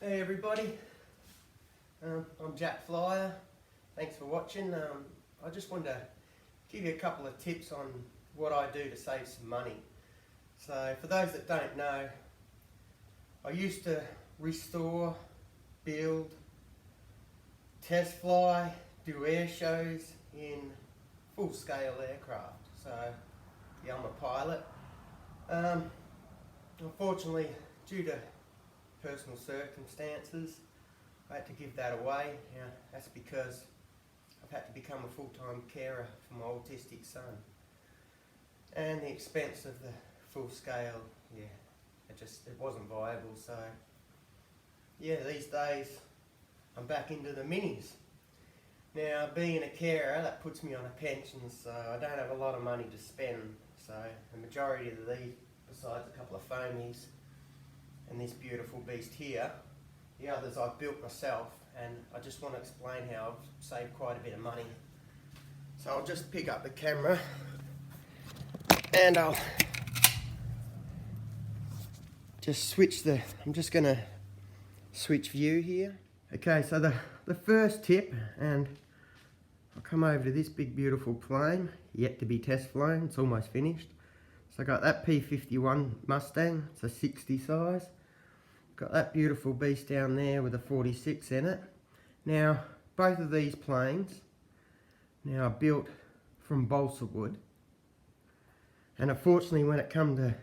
Hey everybody, I'm Jack Flyer. Thanks for watching. I just wanted to give you a couple of tips on what I do to save some money. So for those that don't know, I used to restore, build, test fly, do air shows in full-scale aircraft. So yeah, I'm a pilot. Unfortunately, due to personal circumstances, I had to give that away. That's because I've had to become a full-time carer for my autistic son. And the expense of the full scale, it wasn't viable. So yeah, these days I'm back into the minis. Now, being a carer, that puts me on a pension, so I don't have a lot of money to spend. So the majority of these, besides a couple of foamies and this beautiful beast here, the others I've built myself, and I just want to explain how I've saved quite a bit of money. So I'll just pick up the camera and I'll just switch I'm just going to switch view here. Okay, so the first tip, and I'll come over to this big beautiful plane, yet to be test flown, it's almost finished. So I got that P-51 Mustang, it's a 60 size. Got that beautiful beast down there with a 46 in it. Now, both of these planes now are built from balsa wood. And unfortunately, when it come to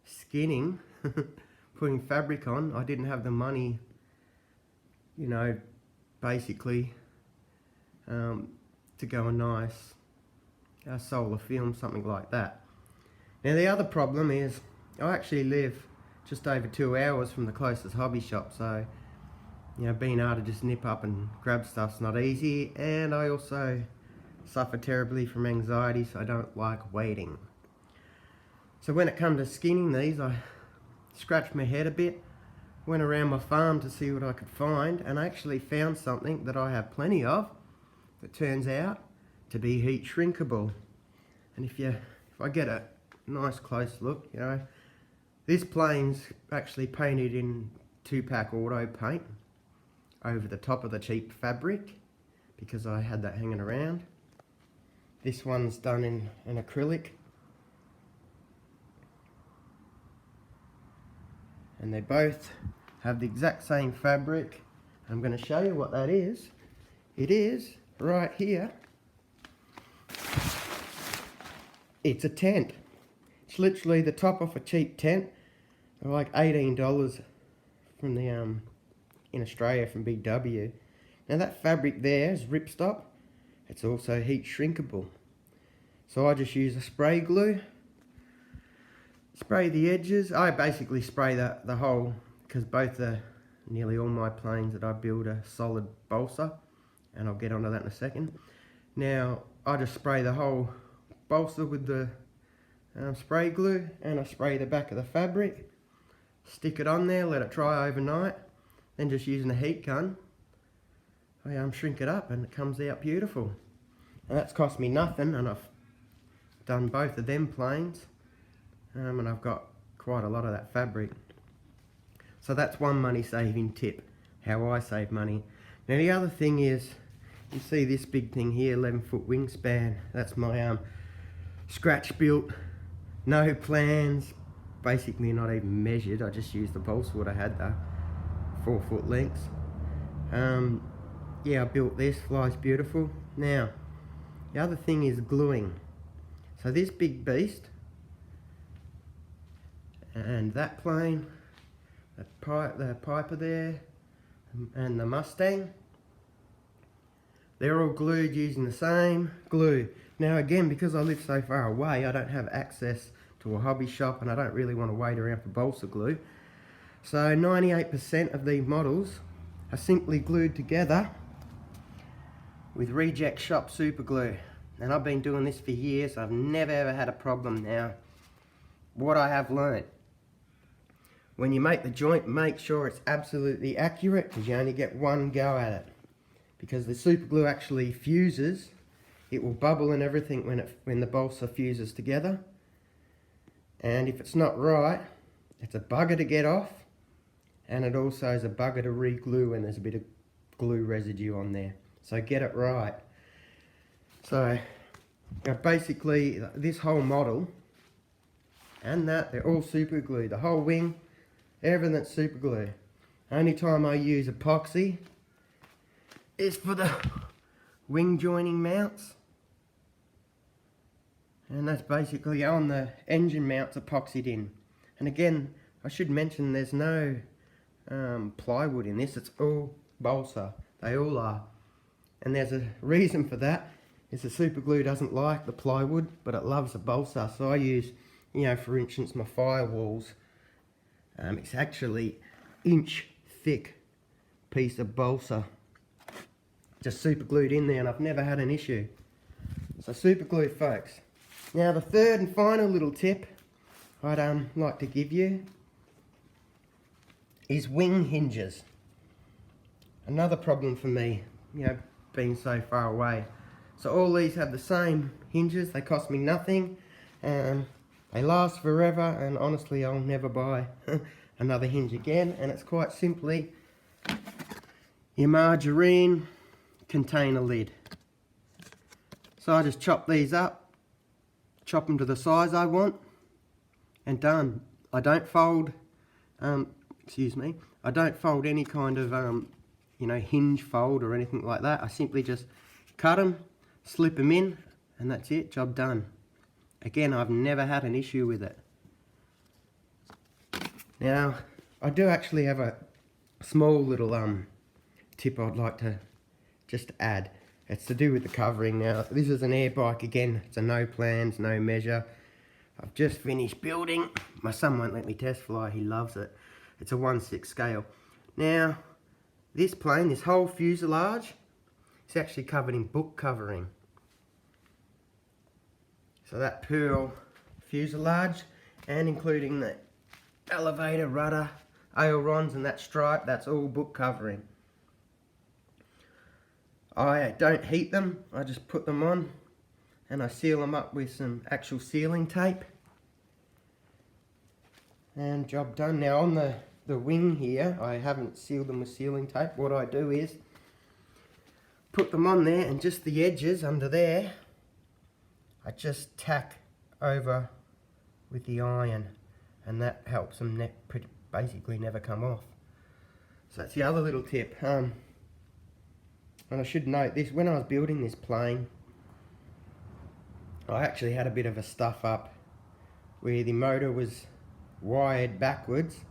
skinning, putting fabric on, I didn't have the money, basically, to go a nice solar film, something like that. Now, the other problem is I actually live just over 2 hours from the closest hobby shop, so being able to just nip up and grab stuff's not easy, and I also suffer terribly from anxiety, so I don't like waiting. So when it comes to skinning these, I scratched my head a bit, went around my farm to see what I could find, and I actually found something that I have plenty of that turns out to be heat shrinkable. And if I get a nice close look, this plane's actually painted in 2-pack auto paint over the top of the cheap fabric because I had that hanging around. This one's done in an acrylic. And they both have the exact same fabric. I'm going to show you what that is. It is right here. It's a tent. It's literally the top of a cheap tent. They're like $18 from the in Australia from BW. Now that fabric there is ripstop. It's also heat shrinkable. So I just use a spray glue. Spray the edges. I basically spray the whole, because nearly all my planes that I build are solid balsa, and I'll get onto that in a second. Now I just spray the whole balsa with the spray glue, and I spray the back of the fabric, stick it on there, let it dry overnight, then just using a heat gun, I shrink it up and it comes out beautiful. And that's cost me nothing, and I've done both of them planes, and I've got quite a lot of that fabric. So that's one money saving tip, how I save money. Now the other thing is, you see this big thing here, 11-foot wingspan, that's my scratch built, no plans, basically not even measured. I just used the balsa wood I had there, 4-foot lengths. I built this, flies beautiful. Now, the other thing is gluing. So this big beast, and that plane, the Piper there, and the Mustang, they're all glued using the same glue. Now again, because I live so far away, I don't have access to a hobby shop, and I don't really want to wait around for balsa glue. So 98% of these models are simply glued together with reject shop super glue. And I've been doing this for years. I've never ever had a problem. Now, what I have learnt, when you make the joint, make sure it's absolutely accurate, because you only get one go at it. Because the super glue actually fuses, it will bubble and everything when the balsa fuses together. And if it's not right, it's a bugger to get off, and it also is a bugger to re-glue when there's a bit of glue residue on there. So get it right. So basically this whole model and that, they're all super glue. The whole wing, everything's super glue. Only time I use epoxy is for the wing joining mounts. And that's basically on the engine mounts epoxied in. And again, I should mention there's no plywood in this, it's all balsa. They all are. And there's a reason for that, is the super glue doesn't like the plywood, but it loves the balsa. So I use, you know, for instance, my firewalls, it's actually inch thick piece of balsa. Just super glued in there, and I've never had an issue. So super glue, folks. Now the third and final little tip I'd like to give you is wing hinges. Another problem for me, you know, being so far away. So all these have the same hinges, they cost me nothing, and they last forever, and honestly I'll never buy another hinge again. And it's quite simply your margarine container lid. So I just chop these up, chop them to the size I want, and done. I don't fold, I don't fold any kind of, you know, hinge fold or anything like that. I simply just cut them, slip them in, and that's it, job done. Again, I've never had an issue with it. Now, I do actually have a small little tip I'd like to just add. It's to do with the covering. Now, this is an air bike again. It's a no plans, no measure. I've just finished building. My son won't let me test fly, he loves it. It's a 1/6 scale. Now, this plane, this whole fuselage, is actually covered in book covering. So that pearl fuselage, and including the elevator, rudder, ailerons and that stripe, that's all book covering. I don't heat them, I just put them on and I seal them up with some actual sealing tape. And job done. Now on the wing here, I haven't sealed them with sealing tape. What I do is put them on there, and just the edges under there, I just tack over with the iron, and that helps them basically never come off. So that's the other little tip. And I should note this, when I was building this plane, I actually had a bit of a stuff up where the motor was wired backwards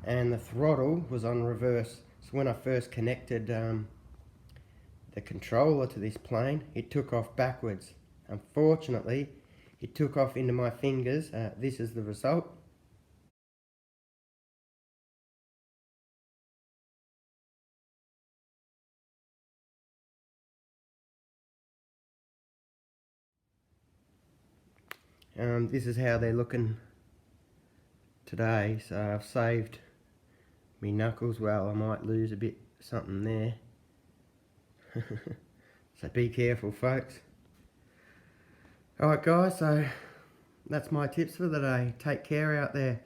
and the throttle was on reverse. So when I first connected the controller to this plane, it took off backwards. Unfortunately, it took off into my fingers. This is the result. This is how they're looking today. So I've saved me knuckles. Well, I might lose a bit something there. So be careful, folks. Alright guys, so that's my tips for the day. Take care out there.